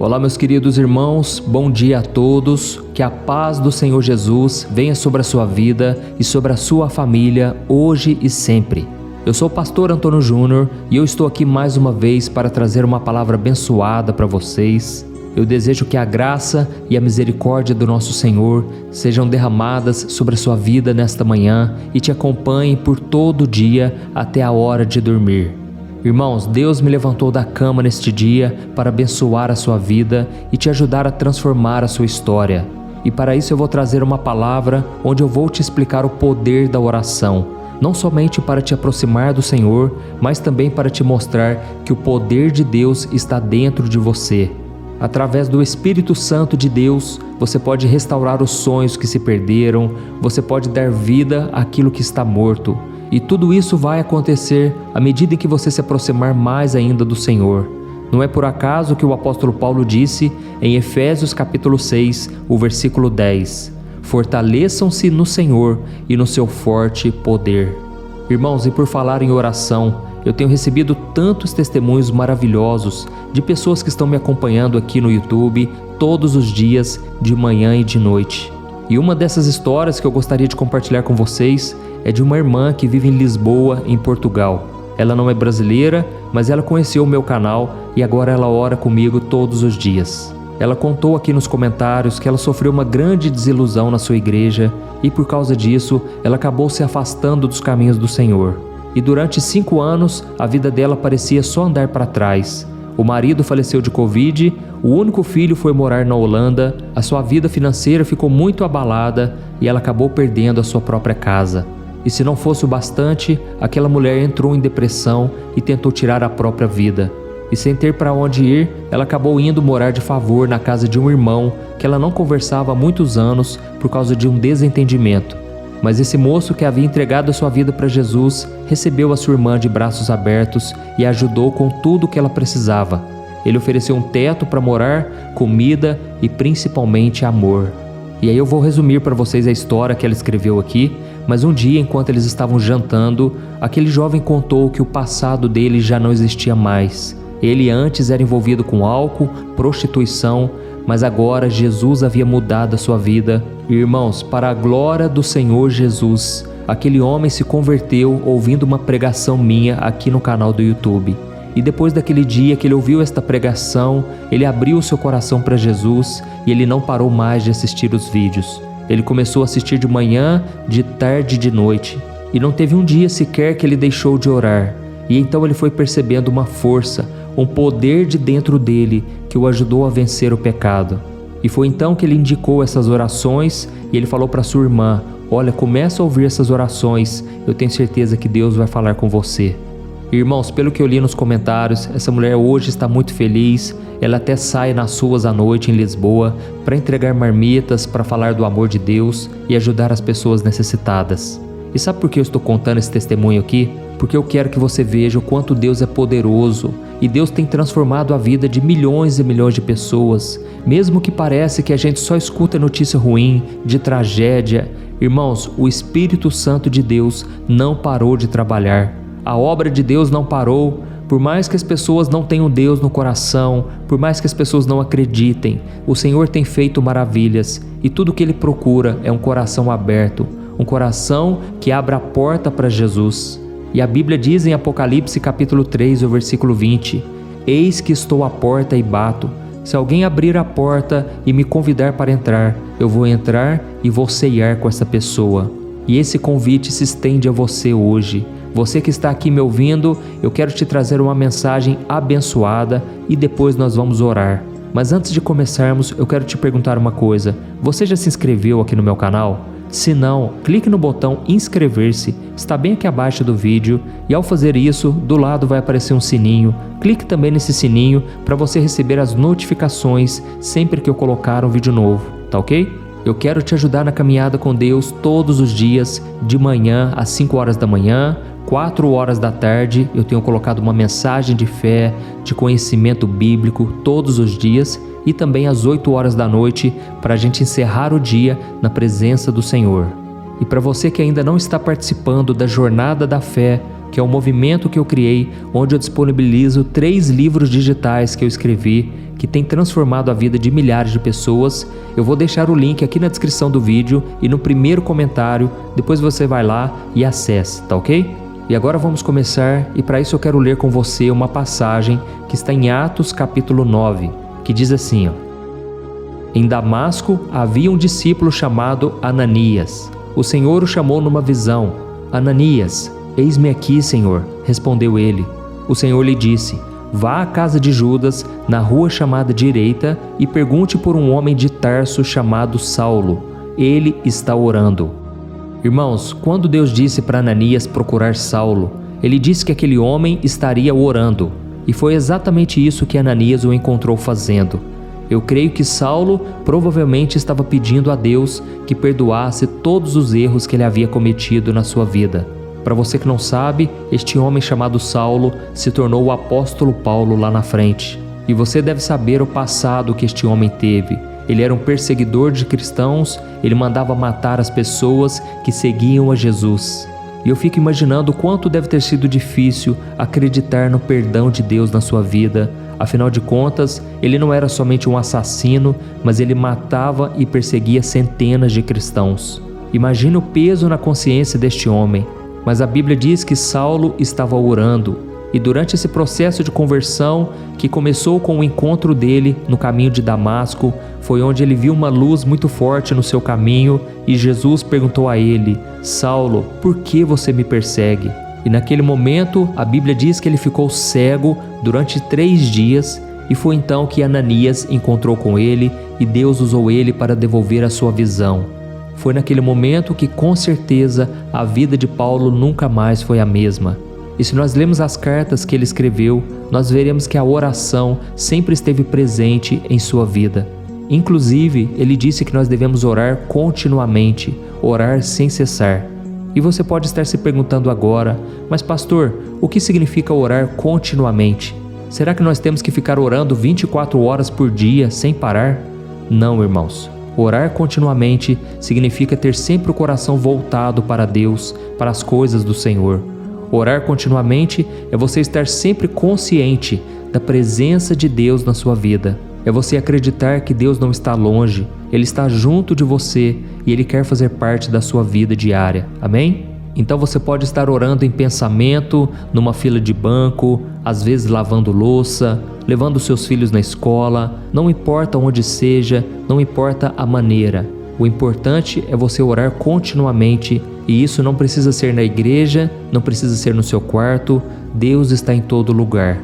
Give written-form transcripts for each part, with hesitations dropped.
Olá, meus queridos irmãos, bom dia a todos, que a paz do Senhor Jesus venha sobre a sua vida e sobre a sua família, hoje e sempre. Eu sou o pastor Antônio Júnior e eu estou aqui mais uma vez para trazer uma palavra abençoada para vocês. Eu desejo que a graça e a misericórdia do nosso Senhor sejam derramadas sobre a sua vida nesta manhã e te acompanhem por todo o dia até a hora de dormir. Irmãos, Deus me levantou da cama neste dia para abençoar a sua vida e te ajudar a transformar a sua história. E para isso eu vou trazer uma palavra onde eu vou te explicar o poder da oração, não somente para te aproximar do Senhor, mas também para te mostrar que o poder de Deus está dentro de você. Através do Espírito Santo de Deus, você pode restaurar os sonhos que se perderam, você pode dar vida àquilo que está morto. E tudo isso vai acontecer à medida em que você se aproximar mais ainda do Senhor. Não é por acaso que o apóstolo Paulo disse em Efésios capítulo 6, o versículo 10: fortaleçam-se no Senhor e no seu forte poder. Irmãos, e por falar em oração, eu tenho recebido tantos testemunhos maravilhosos de pessoas que estão me acompanhando aqui no YouTube todos os dias, de manhã e de noite. E uma dessas histórias que eu gostaria de compartilhar com vocês é de uma irmã que vive em Lisboa, em Portugal. Ela não é brasileira, mas ela conheceu o meu canal e agora ela ora comigo todos os dias. Ela contou aqui nos comentários que ela sofreu uma grande desilusão na sua igreja e por causa disso ela acabou se afastando dos caminhos do Senhor. E durante 5 anos a vida dela parecia só andar para trás. O marido faleceu de Covid, o único filho foi morar na Holanda, a sua vida financeira ficou muito abalada e ela acabou perdendo a sua própria casa. E se não fosse o bastante, aquela mulher entrou em depressão e tentou tirar a própria vida. E sem ter para onde ir, ela acabou indo morar de favor na casa de um irmão que ela não conversava há muitos anos por causa de um desentendimento. Mas esse moço que havia entregado a sua vida para Jesus recebeu a sua irmã de braços abertos e a ajudou com tudo o que ela precisava. Ele ofereceu um teto para morar, comida e principalmente amor. E aí eu vou resumir para vocês a história que ela escreveu aqui, mas um dia, enquanto eles estavam jantando, aquele jovem contou que o passado dele já não existia mais. Ele antes era envolvido com álcool, prostituição, mas agora Jesus havia mudado a sua vida. E, irmãos, para a glória do Senhor Jesus, aquele homem se converteu ouvindo uma pregação minha aqui no canal do YouTube. E depois daquele dia que ele ouviu esta pregação, ele abriu o seu coração para Jesus e ele não parou mais de assistir os vídeos. Ele começou a assistir de manhã, de tarde e de noite. E não teve um dia sequer que ele deixou de orar. E então ele foi percebendo uma força, um poder de dentro dele que o ajudou a vencer o pecado. E foi então que ele indicou essas orações e ele falou para sua irmã: olha, começa a ouvir essas orações, eu tenho certeza que Deus vai falar com você. Irmãos, pelo que eu li nos comentários, essa mulher hoje está muito feliz. Ela até sai nas ruas à noite em Lisboa para entregar marmitas, para falar do amor de Deus e ajudar as pessoas necessitadas. E sabe por que eu estou contando esse testemunho aqui? Porque eu quero que você veja o quanto Deus é poderoso e Deus tem transformado a vida de milhões e milhões de pessoas. Mesmo que pareça que a gente só escuta notícia ruim, de tragédia, irmãos, o Espírito Santo de Deus não parou de trabalhar. A obra de Deus não parou. Por mais que as pessoas não tenham Deus no coração, por mais que as pessoas não acreditem, o Senhor tem feito maravilhas e tudo o que Ele procura é um coração aberto, um coração que abra a porta para Jesus. E a Bíblia diz em Apocalipse capítulo 3, o versículo 20: eis que estou à porta e bato. Se alguém abrir a porta e me convidar para entrar, eu vou entrar e vou ceiar com essa pessoa. E esse convite se estende a você hoje. Você que está aqui me ouvindo, eu quero te trazer uma mensagem abençoada e depois nós vamos orar. Mas antes de começarmos, eu quero te perguntar uma coisa: você já se inscreveu aqui no meu canal? Se não, clique no botão inscrever-se, está bem aqui abaixo do vídeo, e ao fazer isso, do lado vai aparecer um sininho. Clique também nesse sininho para você receber as notificações sempre que eu colocar um vídeo novo, tá ok? Eu quero te ajudar na caminhada com Deus todos os dias, de manhã às 5 horas da manhã, 4 horas da tarde, eu tenho colocado uma mensagem de fé, de conhecimento bíblico todos os dias, e também às 8 horas da noite para a gente encerrar o dia na presença do Senhor. E para você que ainda não está participando da jornada da fé, que é um movimento que eu criei, onde eu disponibilizo 3 livros digitais que eu escrevi, que tem transformado a vida de milhares de pessoas. Eu vou deixar o link aqui na descrição do vídeo e no primeiro comentário, depois você vai lá e acesse, tá ok? E agora vamos começar, e para isso eu quero ler com você uma passagem que está em Atos capítulo 9, que diz assim, ó: Em Damasco havia um discípulo chamado Ananias. O Senhor o chamou numa visão. Ananias, eis-me aqui, Senhor, respondeu ele. O Senhor lhe disse: Vá à casa de Judas, na rua chamada Direita, e pergunte por um homem de Tarso chamado Saulo. Ele está orando. Irmãos, quando Deus disse para Ananias procurar Saulo, ele disse que aquele homem estaria orando. E foi exatamente isso que Ananias o encontrou fazendo. Eu creio que Saulo provavelmente estava pedindo a Deus que perdoasse todos os erros que ele havia cometido na sua vida. Para você que não sabe, este homem chamado Saulo se tornou o apóstolo Paulo lá na frente. E você deve saber o passado que este homem teve. Ele era um perseguidor de cristãos, ele mandava matar as pessoas que seguiam a Jesus. E eu fico imaginando o quanto deve ter sido difícil acreditar no perdão de Deus na sua vida. Afinal de contas, ele não era somente um assassino, mas ele matava e perseguia centenas de cristãos. Imagine o peso na consciência deste homem. Mas a Bíblia diz que Saulo estava orando, e durante esse processo de conversão, que começou com o encontro dele no caminho de Damasco, foi onde ele viu uma luz muito forte no seu caminho, e Jesus perguntou a ele: Saulo, por que você me persegue? E naquele momento, a Bíblia diz que ele ficou cego durante 3 dias, e foi então que Ananias encontrou com ele, e Deus usou ele para devolver a sua visão. Foi naquele momento que, com certeza, a vida de Paulo nunca mais foi a mesma. E se nós lemos as cartas que ele escreveu, nós veremos que a oração sempre esteve presente em sua vida. Inclusive, ele disse que nós devemos orar continuamente, orar sem cessar. E você pode estar se perguntando agora: mas pastor, o que significa orar continuamente? Será que nós temos que ficar orando 24 horas por dia sem parar? Não, irmãos. Orar continuamente significa ter sempre o coração voltado para Deus, para as coisas do Senhor. Orar continuamente é você estar sempre consciente da presença de Deus na sua vida. É você acreditar que Deus não está longe, Ele está junto de você e Ele quer fazer parte da sua vida diária. Amém? Então você pode estar orando em pensamento, numa fila de banco, às vezes lavando louça, levando seus filhos na escola, não importa onde seja, não importa a maneira. O importante é você orar continuamente, e isso não precisa ser na igreja, não precisa ser no seu quarto. Deus está em todo lugar.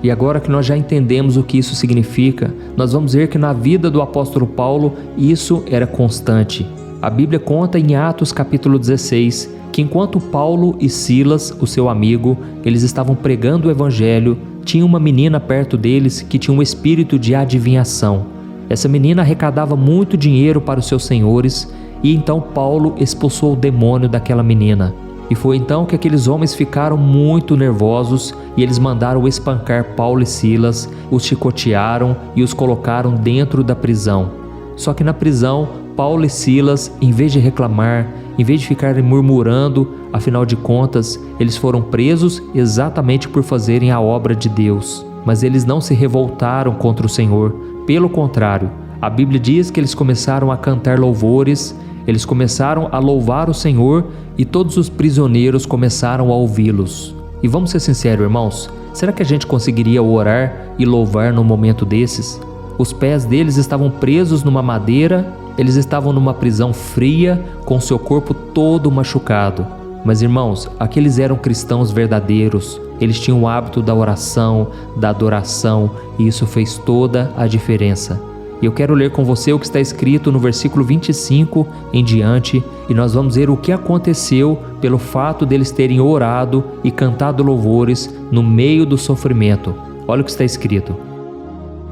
E agora que nós já entendemos o que isso significa, nós vamos ver que na vida do apóstolo Paulo isso era constante. A Bíblia conta em Atos capítulo 16 que enquanto Paulo e Silas, o seu amigo, eles estavam pregando o evangelho, tinha uma menina perto deles que tinha um espírito de adivinhação. Essa menina arrecadava muito dinheiro para os seus senhores, e então Paulo expulsou o demônio daquela menina. E foi então que aqueles homens ficaram muito nervosos e eles mandaram espancar Paulo e Silas, os chicotearam e os colocaram dentro da prisão. Só que na prisão, Paulo e Silas, em vez de reclamar, em vez de ficarem murmurando, afinal de contas, eles foram presos exatamente por fazerem a obra de Deus. Mas eles não se revoltaram contra o Senhor. Pelo contrário, a Bíblia diz que eles começaram a cantar louvores, eles começaram a louvar o Senhor e todos os prisioneiros começaram a ouvi-los. E vamos ser sinceros, irmãos, será que a gente conseguiria orar e louvar num momento desses? Os pés deles estavam presos numa madeira, eles estavam numa prisão fria, com seu corpo todo machucado. Mas irmãos, aqueles eram cristãos verdadeiros, eles tinham o hábito da oração, da adoração, e isso fez toda a diferença. E eu quero ler com você o que está escrito no versículo 25 em diante, e nós vamos ver o que aconteceu pelo fato deles terem orado e cantado louvores no meio do sofrimento. Olha o que está escrito.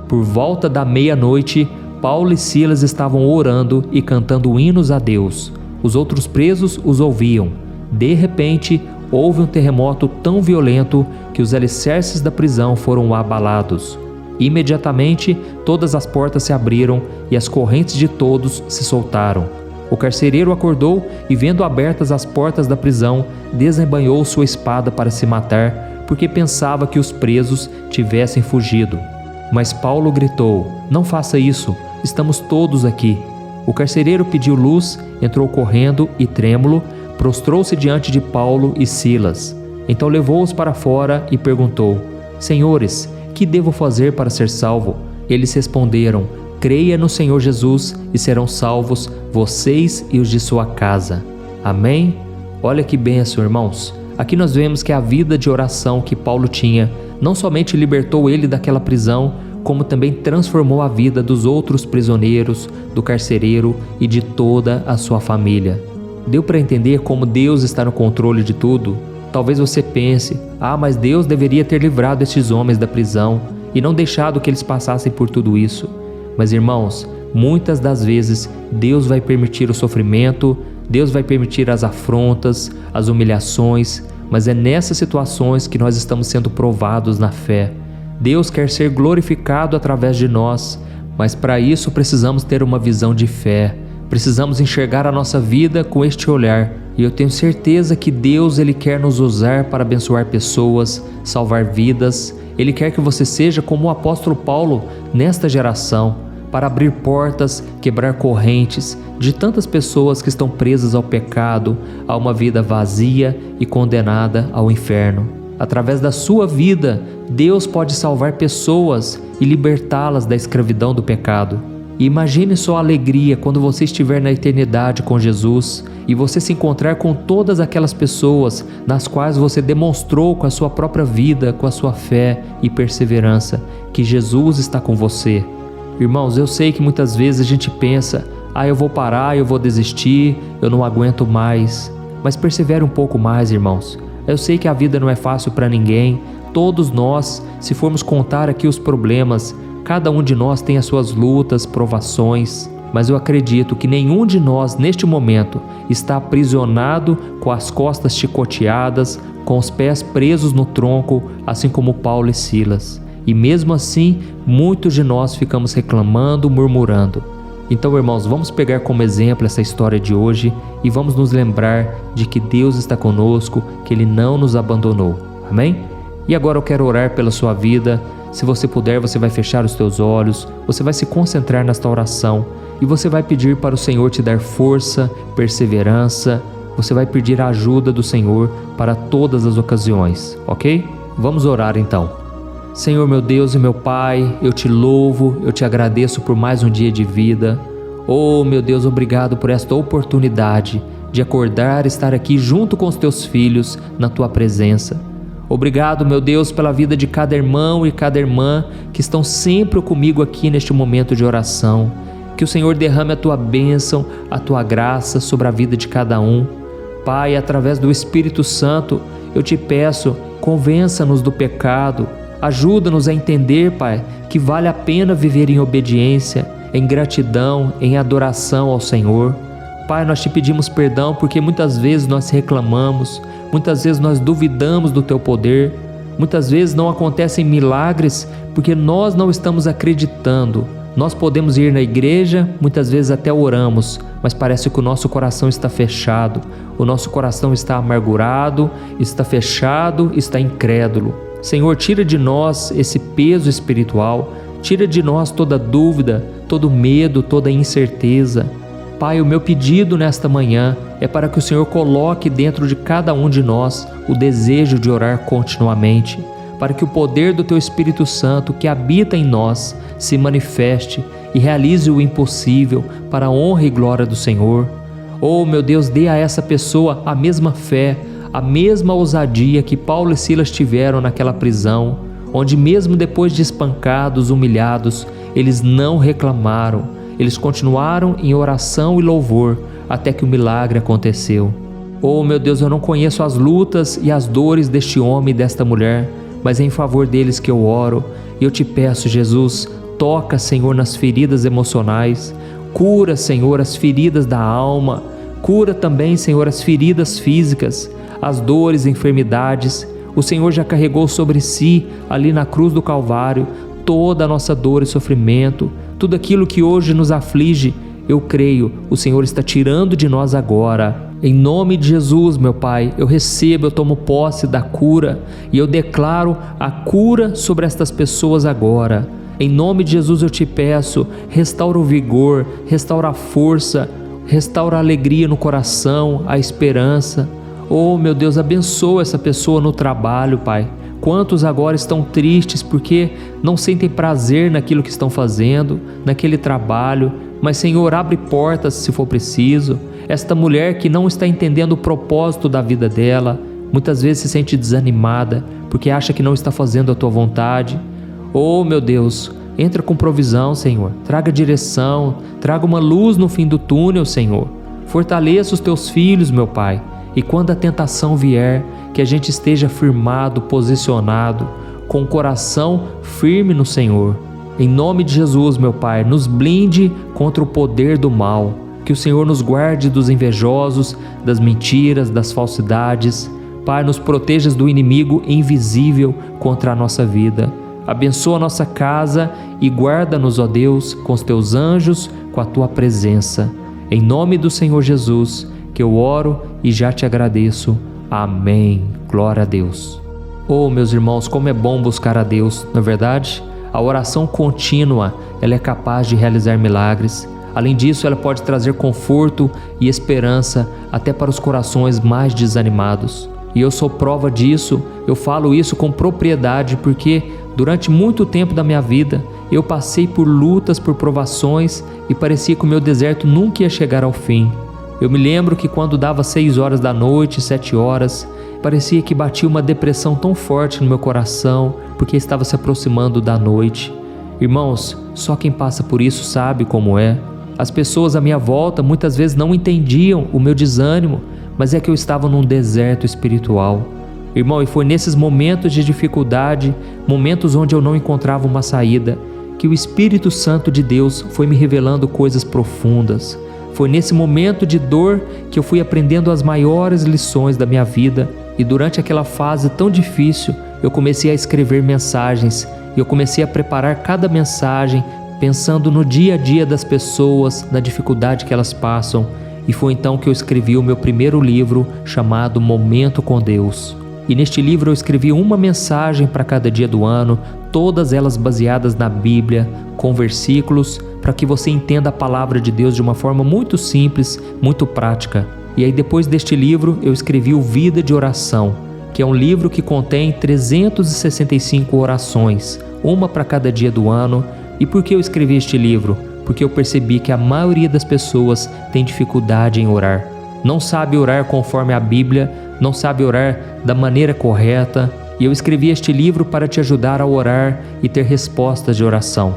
Por volta da meia-noite, Paulo e Silas estavam orando e cantando hinos a Deus. Os outros presos os ouviam. De repente, houve um terremoto tão violento que os alicerces da prisão foram abalados. Imediatamente, todas as portas se abriram e as correntes de todos se soltaram. O carcereiro acordou e, vendo abertas as portas da prisão, desembainhou sua espada para se matar, porque pensava que os presos tivessem fugido. Mas Paulo gritou: "Não faça isso, estamos todos aqui." O carcereiro pediu luz, entrou correndo e, trêmulo, prostrou-se diante de Paulo e Silas. Então levou-os para fora e perguntou: "Senhores, que devo fazer para ser salvo?" Eles responderam: "Creia no Senhor Jesus e serão salvos vocês e os de sua casa." Amém? Olha que bênção, irmãos. Aqui nós vemos que a vida de oração que Paulo tinha não somente libertou ele daquela prisão, como também transformou a vida dos outros prisioneiros, do carcereiro e de toda a sua família. Deu para entender como Deus está no controle de tudo? Talvez você pense: mas Deus deveria ter livrado estes homens da prisão e não deixado que eles passassem por tudo isso. Mas, irmãos, muitas das vezes Deus vai permitir o sofrimento, Deus vai permitir as afrontas, as humilhações, mas é nessas situações que nós estamos sendo provados na fé. Deus quer ser glorificado através de nós, mas para isso precisamos ter uma visão de fé. Precisamos enxergar a nossa vida com este olhar. E eu tenho certeza que Deus, Ele quer nos usar para abençoar pessoas, salvar vidas. Ele quer que você seja como o apóstolo Paulo nesta geração, para abrir portas, quebrar correntes de tantas pessoas que estão presas ao pecado, a uma vida vazia e condenada ao inferno. Através da sua vida, Deus pode salvar pessoas e libertá-las da escravidão do pecado. E imagine só a alegria quando você estiver na eternidade com Jesus e você se encontrar com todas aquelas pessoas nas quais você demonstrou com a sua própria vida, com a sua fé e perseverança, que Jesus está com você. Irmãos, eu sei que muitas vezes a gente pensa: eu vou parar, eu vou desistir, eu não aguento mais. Mas persevere um pouco mais, irmãos. Eu sei que a vida não é fácil para ninguém. Todos nós, se formos contar aqui os problemas, cada um de nós tem as suas lutas, provações, mas eu acredito que nenhum de nós, neste momento, está aprisionado com as costas chicoteadas, com os pés presos no tronco, assim como Paulo e Silas. E mesmo assim, muitos de nós ficamos reclamando, murmurando. Então, irmãos, vamos pegar como exemplo essa história de hoje e vamos nos lembrar de que Deus está conosco, que Ele não nos abandonou. Amém? E agora eu quero orar pela sua vida. Se você puder, você vai fechar os teus olhos, você vai se concentrar nesta oração e você vai pedir para o Senhor te dar força, perseverança, você vai pedir a ajuda do Senhor para todas as ocasiões, ok? Vamos orar então. Senhor, meu Deus e meu Pai, eu te louvo, eu te agradeço por mais um dia de vida. Oh, meu Deus, obrigado por esta oportunidade de acordar e estar aqui junto com os teus filhos na tua presença. Obrigado, meu Deus, pela vida de cada irmão e cada irmã que estão sempre comigo aqui neste momento de oração. Que o Senhor derrame a tua bênção, a tua graça sobre a vida de cada um. Pai, através do Espírito Santo, eu te peço, convença-nos do pecado. Ajuda-nos a entender, Pai, que vale a pena viver em obediência, em gratidão, em adoração ao Senhor. Pai, nós te pedimos perdão porque muitas vezes nós reclamamos, muitas vezes nós duvidamos do teu poder, muitas vezes não acontecem milagres porque nós não estamos acreditando. Nós podemos ir na igreja, muitas vezes até oramos, mas parece que o nosso coração está fechado, o nosso coração está amargurado, está fechado, está incrédulo. Senhor, tira de nós esse peso espiritual, tira de nós toda dúvida, todo medo, toda incerteza. Pai, o meu pedido nesta manhã é para que o Senhor coloque dentro de cada um de nós o desejo de orar continuamente, para que o poder do Teu Espírito Santo que habita em nós se manifeste e realize o impossível para a honra e glória do Senhor. Oh, meu Deus, dê a essa pessoa a mesma fé, a mesma ousadia que Paulo e Silas tiveram naquela prisão, onde mesmo depois de espancados, humilhados, eles não reclamaram, eles continuaram em oração e louvor até que o milagre aconteceu. Oh, meu Deus, eu não conheço as lutas e as dores deste homem e desta mulher, mas é em favor deles que eu oro, e eu te peço, Jesus, toca, Senhor, nas feridas emocionais, cura, Senhor, as feridas da alma, cura também, Senhor, as feridas físicas, as dores, enfermidades. O Senhor já carregou sobre si, ali na cruz do Calvário, toda a nossa dor e sofrimento, tudo aquilo que hoje nos aflige. eu creio, o Senhor está tirando de nós agora. Em nome de Jesus, meu Pai, eu recebo, eu tomo posse da cura e eu declaro a cura sobre estas pessoas agora. Em nome de Jesus eu te peço, restaura o vigor, restaura a força, restaura a alegria no coração, a esperança. Oh, meu Deus, abençoa essa pessoa no trabalho, Pai. Quantos agora estão tristes porque não sentem prazer naquilo que estão fazendo, naquele trabalho, mas Senhor, abre portas se for preciso. Esta mulher que não está entendendo o propósito da vida dela, muitas vezes se sente desanimada porque acha que não está fazendo a tua vontade. Oh, meu Deus, entra com provisão, Senhor. Traga direção, traga uma luz no fim do túnel, Senhor. Fortaleça os teus filhos, meu Pai. E quando a tentação vier, que a gente esteja firmado, posicionado, com o coração firme no Senhor. Em nome de Jesus, meu Pai, nos blinde contra o poder do mal. Que o Senhor nos guarde dos invejosos, das mentiras, das falsidades. Pai, nos protejas do inimigo invisível contra a nossa vida. Abençoa a nossa casa e guarda-nos, ó Deus, com os teus anjos, com a tua presença. Em nome do Senhor Jesus, que eu oro e já te agradeço. Amém. Glória a Deus. Oh, meus irmãos, como é bom buscar a Deus, não é verdade? A oração contínua, ela é capaz de realizar milagres. Além disso, ela pode trazer conforto e esperança até para os corações mais desanimados. E eu sou prova disso, eu falo isso com propriedade porque durante muito tempo da minha vida eu passei por lutas, por provações e parecia que o meu deserto nunca ia chegar ao fim. Eu me lembro que quando dava 6 horas da noite, 7 horas, parecia que batia uma depressão tão forte no meu coração porque estava se aproximando da noite. Irmãos, só quem passa por isso sabe como é. As pessoas à minha volta muitas vezes não entendiam o meu desânimo, mas é que eu estava num deserto espiritual. Irmão, e foi nesses momentos de dificuldade, momentos onde eu não encontrava uma saída, que o Espírito Santo de Deus foi me revelando coisas profundas. Foi nesse momento de dor que eu fui aprendendo as maiores lições da minha vida e durante aquela fase tão difícil eu comecei a escrever mensagens e eu comecei a preparar cada mensagem pensando no dia a dia das pessoas, na dificuldade que elas passam, e foi então que eu escrevi o meu primeiro livro chamado Momento com Deus. E neste livro eu escrevi uma mensagem para cada dia do ano, todas elas baseadas na Bíblia, com versículos, para que você entenda a palavra de Deus de uma forma muito simples, muito prática. E aí depois deste livro eu escrevi o Vida de Oração, que é um livro que contém 365 orações, uma para cada dia do ano. E por que eu escrevi este livro? Porque eu percebi que a maioria das pessoas tem dificuldade em orar. Não sabe orar conforme a Bíblia, não sabe orar da maneira correta. E eu escrevi este livro para te ajudar a orar e ter respostas de oração.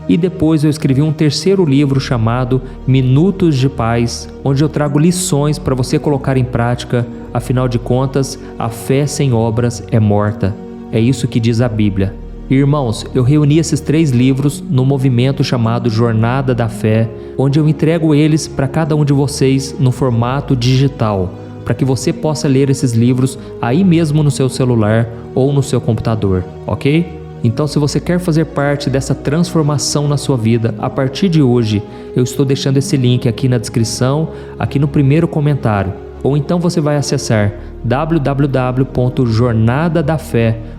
E depois eu escrevi um terceiro livro chamado Minutos de Paz, onde eu trago lições para você colocar em prática. Afinal de contas, a fé sem obras é morta. É isso que diz a Bíblia. Irmãos, eu reuni esses 3 livros no movimento chamado Jornada da Fé, onde eu entrego eles para cada um de vocês no formato digital, para que você possa ler esses livros aí mesmo no seu celular ou no seu computador, ok? Então, se você quer fazer parte dessa transformação na sua vida, a partir de hoje, eu estou deixando esse link aqui na descrição, aqui no primeiro comentário, ou então você vai acessar www.jornadadafé.com.br.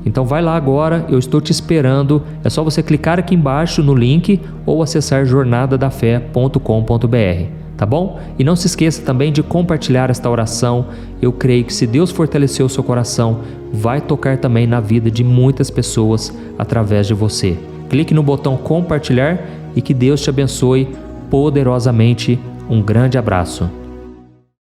Então vai lá agora, eu estou te esperando, é só você clicar aqui embaixo no link ou acessar jornadadafé.com.br, tá bom? E não se esqueça também de compartilhar esta oração. Eu creio que se Deus fortaleceu o seu coração, vai tocar também na vida de muitas pessoas através de você. Clique no botão compartilhar e que Deus te abençoe poderosamente. Um grande abraço.